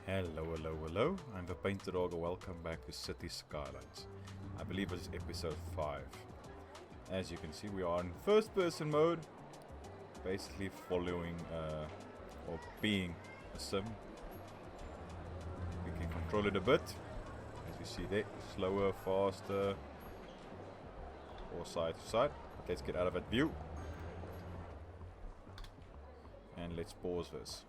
Hello, hello, hello. I'm the Painted Dog. Welcome back to City Skylines. I believe it's episode 5. As you can see, we are in first person mode. Basically following or being a sim. We can control it a bit. As you see there, slower, faster, or side to side. But let's get out of that view. And let's pause this.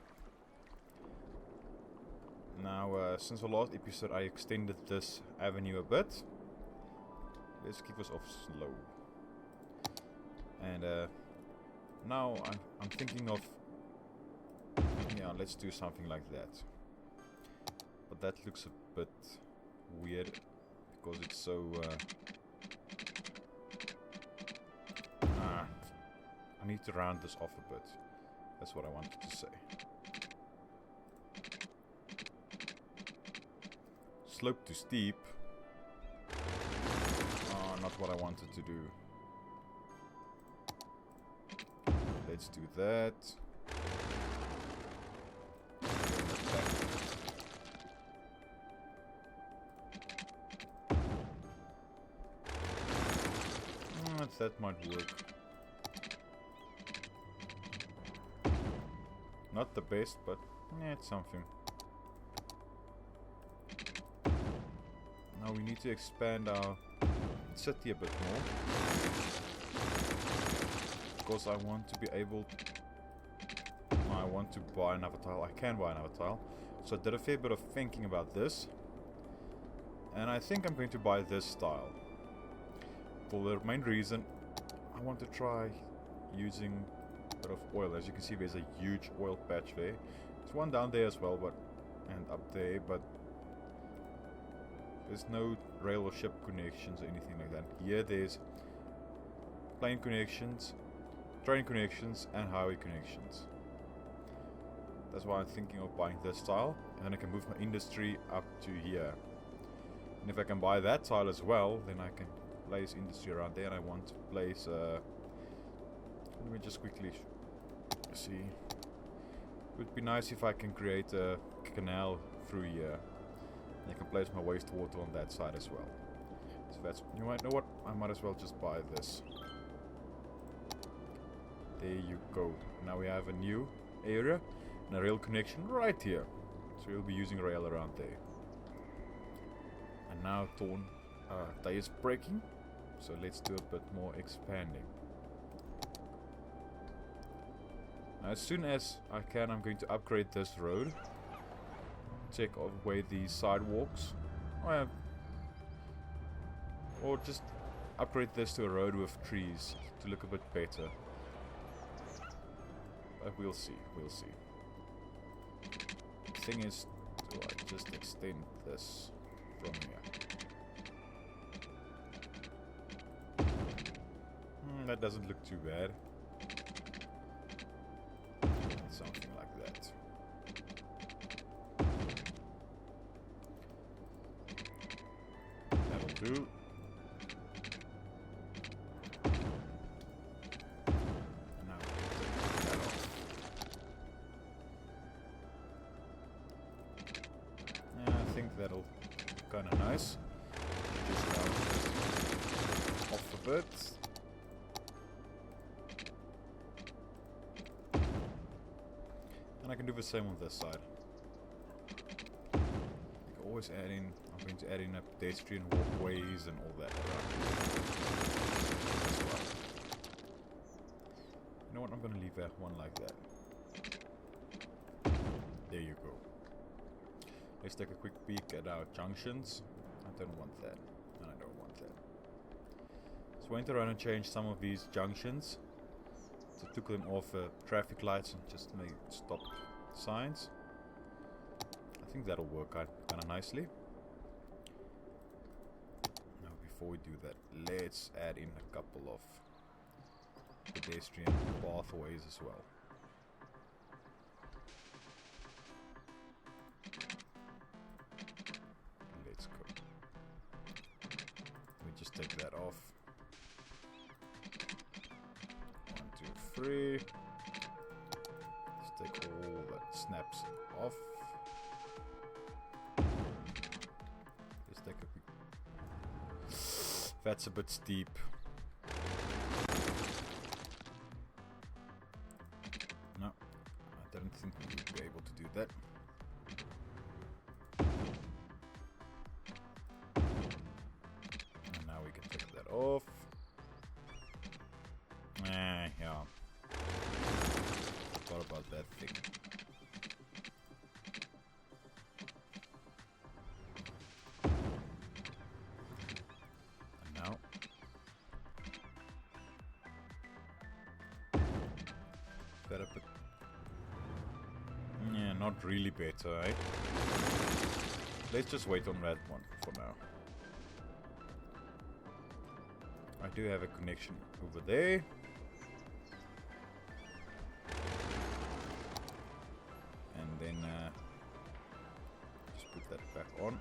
Now, since the last episode I extended this avenue a bit. Let's keep us off slow. And now I'm thinking of, yeah, let's do something like that. But that looks a bit weird because it's so I need to round this off a bit. That's what I wanted to say. Slope to steep. Oh, not what I wanted to do. Let's do that. That might work. Not the best, but yeah, it's something. Now we need to expand our city a bit more. Because I want to be able... I want to buy another tile. I can buy another tile. So I did a fair bit of thinking about this. And I think I'm going to buy this tile. For the main reason, I want to try using a bit of oil. As you can see, there's a huge oil patch there. There's one down there as well, and up there, but there's no rail or ship connections or anything like that. Here there's plane connections, train connections, and highway connections. That's why I'm thinking of buying this tile, and then I can move my industry up to here. And if I can buy that tile as well, then I can place industry around there. And I want to place let me just quickly see. It would be nice if I can create a canal through here. And I can place my wastewater on that side as well. So that's, you might know what, I might as well just buy this. There you go. Now we have a new area and a rail connection right here. So we'll be using rail around there. And now torn tires breaking. So let's do a bit more expanding. Now, as soon as I can, I'm going to upgrade this road. Take away these sidewalks. Or just upgrade this to a road with trees to look a bit better. But we'll see, we'll see. The thing is, do I just extend this from here? That doesn't look too bad. Something like that. That'll do. Now take that off. Yeah, I think that'll be kind of nice. Just round it off a bit. And I can do the same on this side. I can always add in, I'm going to add in a pedestrian walkways and all that around as well. You know what, I'm going to leave that one like that. There you go. Let's take a quick peek at our junctions. I don't want that, and I don't want that. So I went around and changed some of these junctions. So took them off traffic lights and just made stop signs. I think that'll work out kind of nicely. Now before we do that, let's add in a couple of pedestrian pathways as well. Let's go. Let me just take that off. 3. Let's take all that snaps off. That's a bit steep. No, I didn't think we would be able to do that. And now we can take that off. Yeah. What about that thing? And now. Better put. Yeah, not really better, eh? Let's just wait on that one for now. I do have a connection over there. And then just put that back on.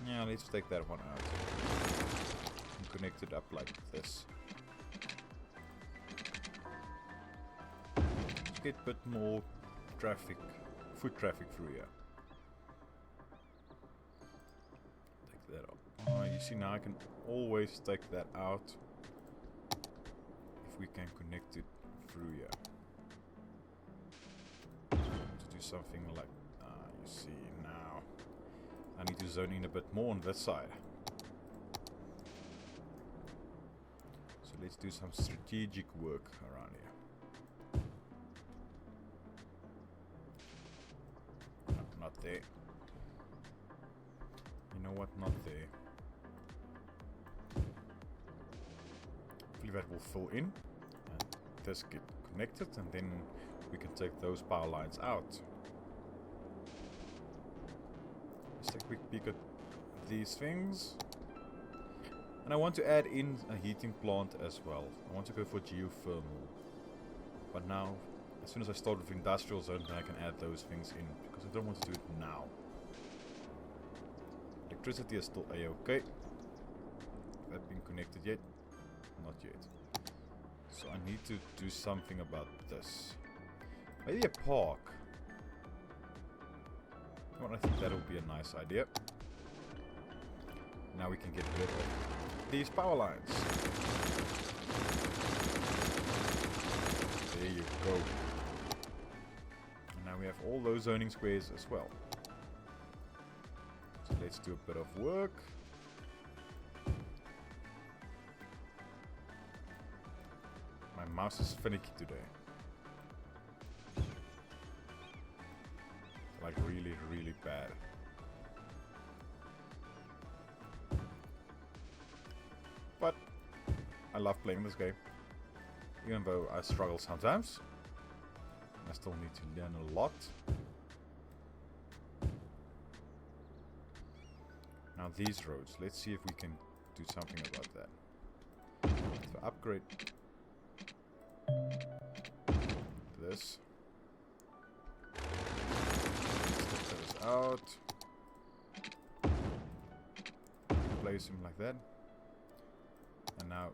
Yeah, let's take that one out. And connect it up like this. Let's get a bit more traffic, foot traffic through here. Take that off. Oh, you see, now I can always take that out if we can connect it through here. To do something like, you see now, I need to zone in a bit more on this side. So let's do some strategic work around here. No, not there. You know what? Not there. Hopefully that will fill in. And this get connected, and then we can take those power lines out. Let's take a quick peek at these things. And I want to add in a heating plant as well. I want to go for geothermal. But now, as soon as I start with industrial zone, then I can add those things in. Because I don't want to do it now. Electricity is still a-okay. That been connected yet? Not yet. So I need to do something about this. Maybe a park. Well, I think that'll be a nice idea. Now we can get rid of these power lines. There you go. And now we have all those zoning squares as well. So let's do a bit of work. My mouse is finicky today. Like really, really bad. But I love playing this game. Even though I struggle sometimes. I still need to learn a lot. Now these roads, let's see if we can do something about that. So upgrade this. Let's take those out. Place them like that. And now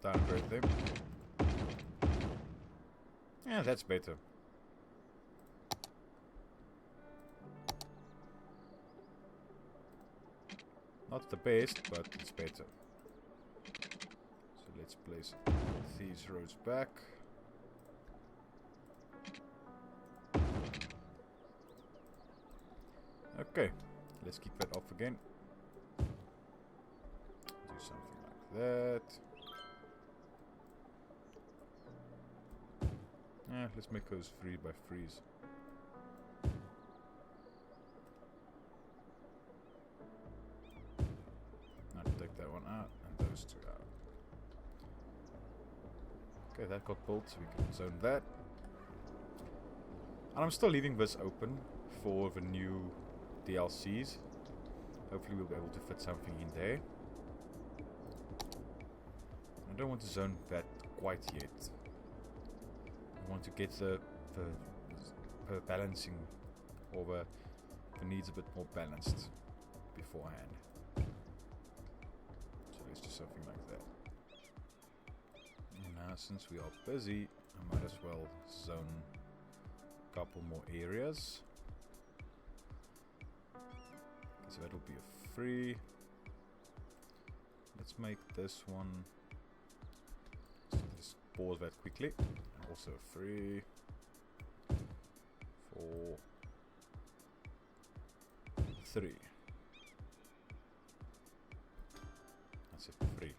downgrade them. Yeah, that's better. Not the best, but it's better. So let's place these roads back. Okay, let's keep that off again. Do something like that. Yeah, let's make those 3 by 3s. Take that one out and those 2 out. Okay, that got built, so we can zone that. And I'm still leaving this open for the new DLCs. Hopefully we'll be able to fit something in there. I don't want to zone that quite yet. I want to get the balancing, or the needs a bit more balanced beforehand. Let's do something like that. And now, since we are busy, I might as well zone a couple more areas. So that'll be a 3. let's make this one. Let's just pause that quickly. And also 3, 4, 3. That's it, 3.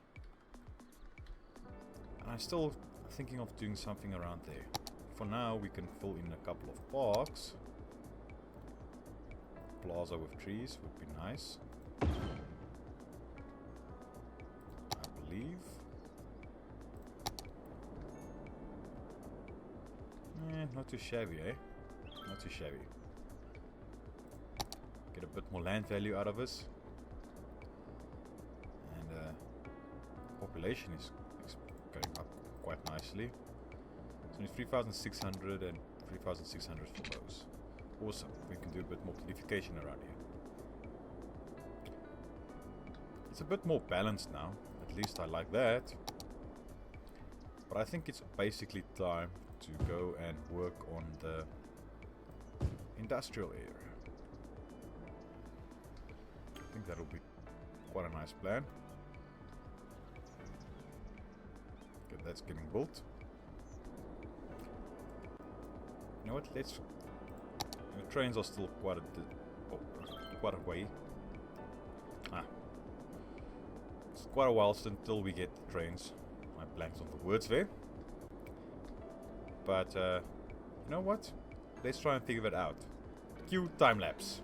And I'm still thinking of doing something around there. For now, we can fill in a couple of parks. Plaza with trees would be nice, I believe. Not too shabby, eh? Not too shabby. Get a bit more land value out of us. And population is going up quite nicely. It's only 3,600 and 3,600 for those. Awesome, we can do a bit more beautification around here. It's a bit more balanced now, at least I like that. But I think it's basically time to go and work on the industrial area. I think that'll be quite a nice plan. Okay, that's getting built. You know what, let's... The trains are still quite a way. It's quite a while until we get the trains. I blanked on the words there. But, you know what? Let's try and figure that out. Cue time lapse.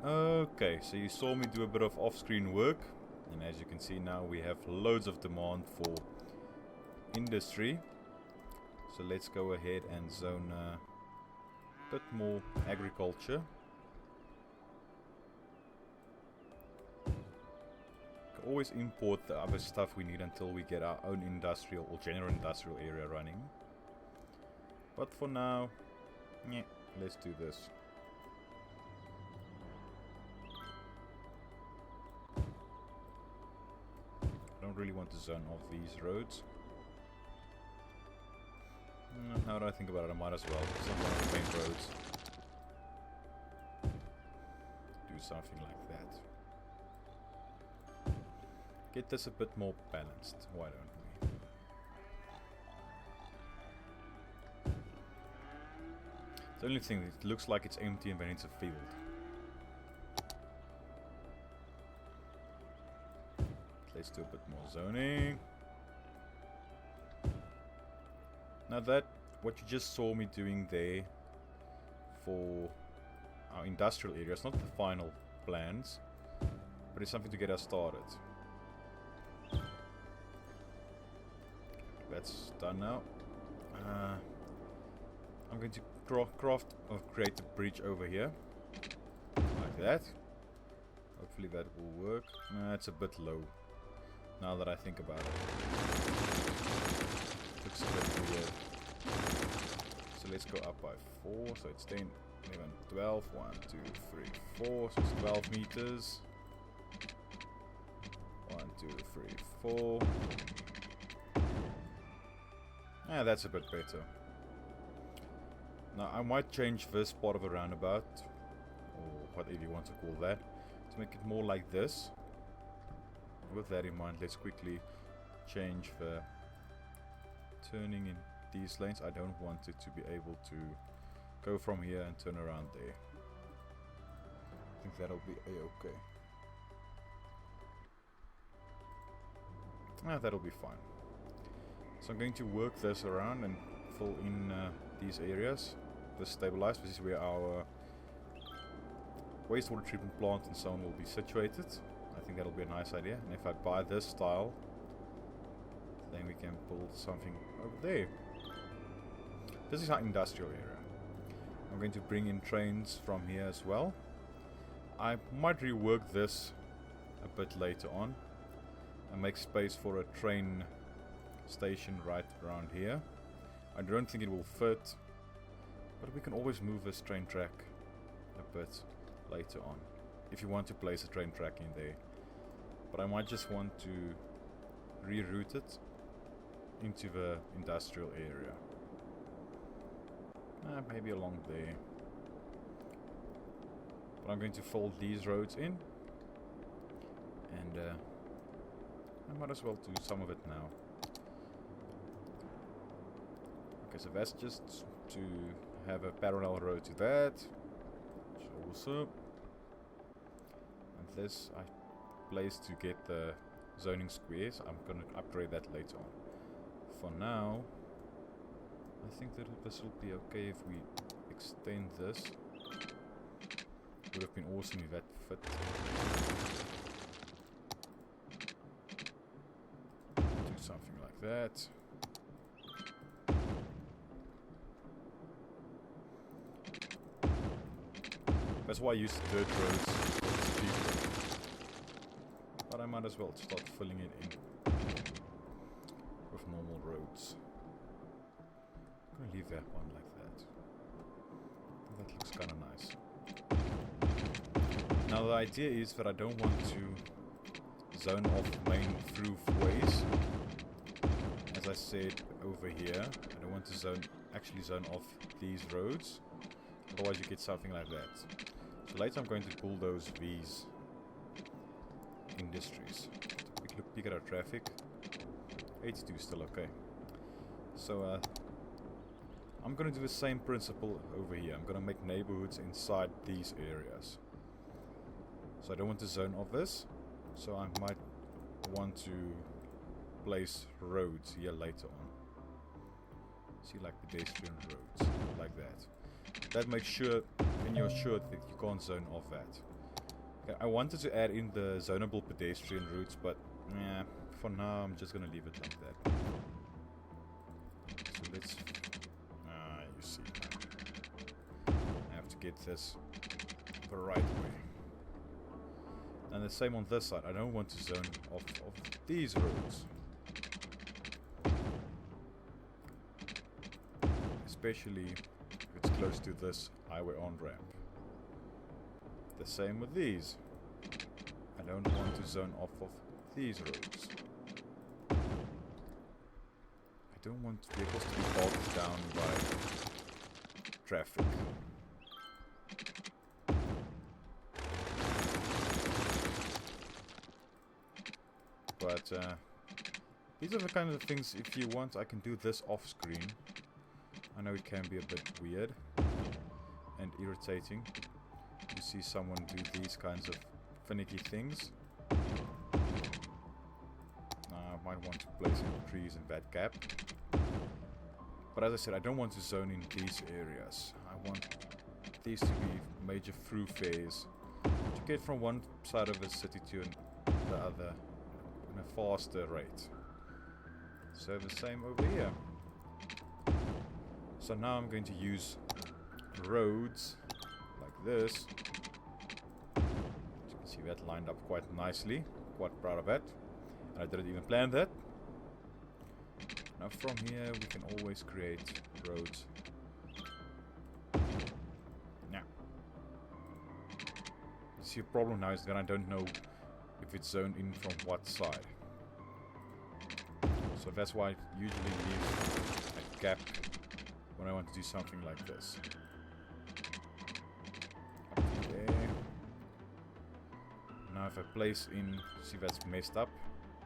Okay, so you saw me do a bit of off-screen work, and as you can see now we have loads of demand for industry. So let's go ahead and zone a bit more agriculture. Can always import the other stuff we need until we get our own industrial or general industrial area running. But for now, yeah, let's do this. I don't really want to zone off these roads. Now that I think about it, I might as well. Some of the main roads. Do something like that. Get this a bit more balanced. Why don't we? The only thing, it looks like it's empty and then it's a field. Let's do a bit more zoning. Now that, what you just saw me doing there for our industrial area, it's not the final plans, but it's something to get us started. That's done now. I'm going to craft or create a bridge over here, like that. Hopefully that will work. It's a bit low, now that I think about it. Looks a bit weird. So let's go up by 4, so it's 10, 11, 12, 1, 2, 3, 4, so it's 12 meters. 1, 2, 3, 4. Yeah, that's a bit better. Now I might change this part of the roundabout, or whatever you want to call that, to make it more like this. With that in mind, let's quickly change the turning in these lanes. I don't want it to be able to go from here and turn around there. I think that'll be a-okay. That'll be fine. So I'm going to work this around and fill in these areas. This stabilized. This is where our wastewater treatment plant and so on will be situated. I think that'll be a nice idea. And if I buy this style, then we can build something over there. This is our industrial area. I'm going to bring in trains from here as well. I might rework this a bit later on and make space for a train station right around here. I don't think it will fit, but we can always move this train track a bit later on if you want to place a train track in there. But I might just want to reroute it into the industrial area. Maybe along there. But I'm going to fold these roads in, and I might as well do some of it now. Okay, so that's just to have a parallel road to that, which is awesome. And this I placed to get the zoning squares. I'm gonna upgrade that later on. For now, I think that this will be okay if we extend this. Would have been awesome if that fit. Do something like that. That's why I use dirt roads. It's cheaper. But I might as well start filling it in with normal roads. I'm gonna leave that one like that. That looks kinda nice. Now the idea is that I don't want to zone off main throughways. As I said over here, I don't want to actually zone off these roads. Otherwise you get something like that. So later I'm going to bulldoze these industries. Quick look peek at our traffic. 82 is still okay. So I'm going to do the same principle over here. I'm going to make neighborhoods inside these areas. So I don't want to zone off this. So I might want to place roads here later on. See, like pedestrian roads, like that. That makes sure, and you're sure that you can't zone off that. Okay, I wanted to add in the zonable pedestrian routes, but yeah, for now I'm just gonna leave it like that. So let's... you see. I have to get this the right way. And the same on this side. I don't want to zone off of these roads. Especially if it's close to this highway on-ramp. The same with these. I don't want to zone off of these roads. I don't want vehicles to be bogged down by traffic. But these are the kind of things, if you want, I can do this off screen. I know it can be a bit weird and irritating. You see someone do these kinds of finicky things. I might want to place in trees in that gap. But as I said, I don't want to zone in these areas. I want these to be major thoroughfares to get from one side of the city to the other in a faster rate. So the same over here. So now I'm going to use roads like this. As you can see, that lined up quite nicely. Quite proud of that. And I didn't even plan that. Now from here we can always create roads. Now, you see, a problem now is that I don't know if it's zoned in from what side. So that's why I usually leave a gap when I want to do something like this. Okay. Now if I place in, see that's messed up,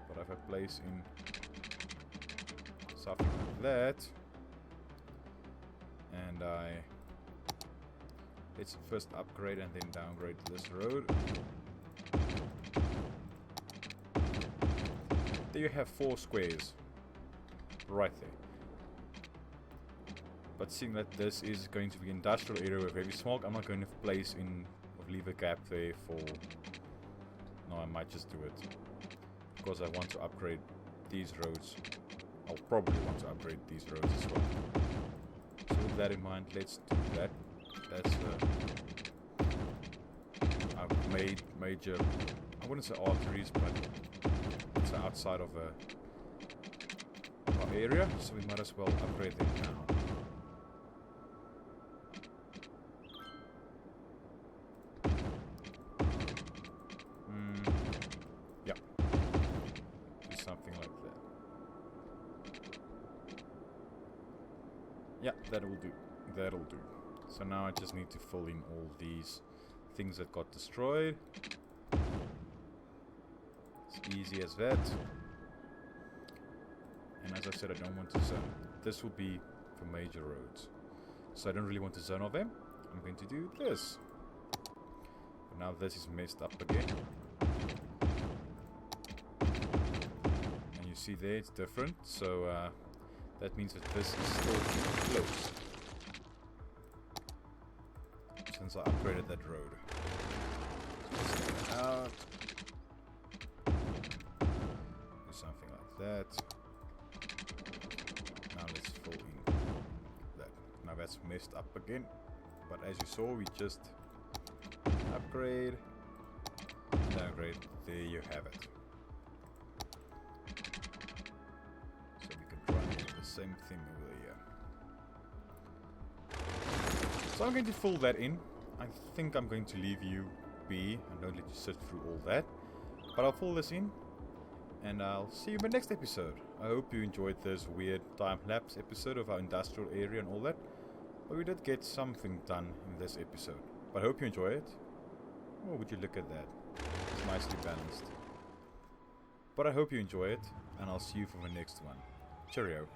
but if I place in something like that, and let's first upgrade and then downgrade this road. There you have 4 squares, right there. But seeing that this is going to be industrial area with heavy smoke, I'm not going to place in or leave a gap there for... No, I might just do it. Because I want to upgrade these roads. I'll probably want to upgrade these roads as well. So with that in mind, let's do that. That's I've made major... I wouldn't say arteries, but it's outside of our area, so we might as well upgrade them now. Something like that. Yeah, that will do. That'll do. So now I just need to fill in all these things that got destroyed. It's easy as that. And as I said, I don't want to zone. This will be for major roads. So I don't really want to zone all them. I'm going to do this. But now this is messed up again. You see there, it's different, so that means that this is still close since I upgraded that road. So let's take that out. Do something like that. Now let's fill in that. Now that's messed up again, but as you saw, we just upgrade, downgrade. There you have it. Same thing over here. So I'm going to fill that in. I think I'm going to leave you be and don't let you sit through all that. But I'll fill this in and I'll see you in the next episode. I hope you enjoyed this weird time-lapse episode of our industrial area and all that. But we did get something done in this episode. But I hope you enjoy it. Oh, would you look at that? It's nicely balanced. But I hope you enjoy it and I'll see you for the next one. Cheerio.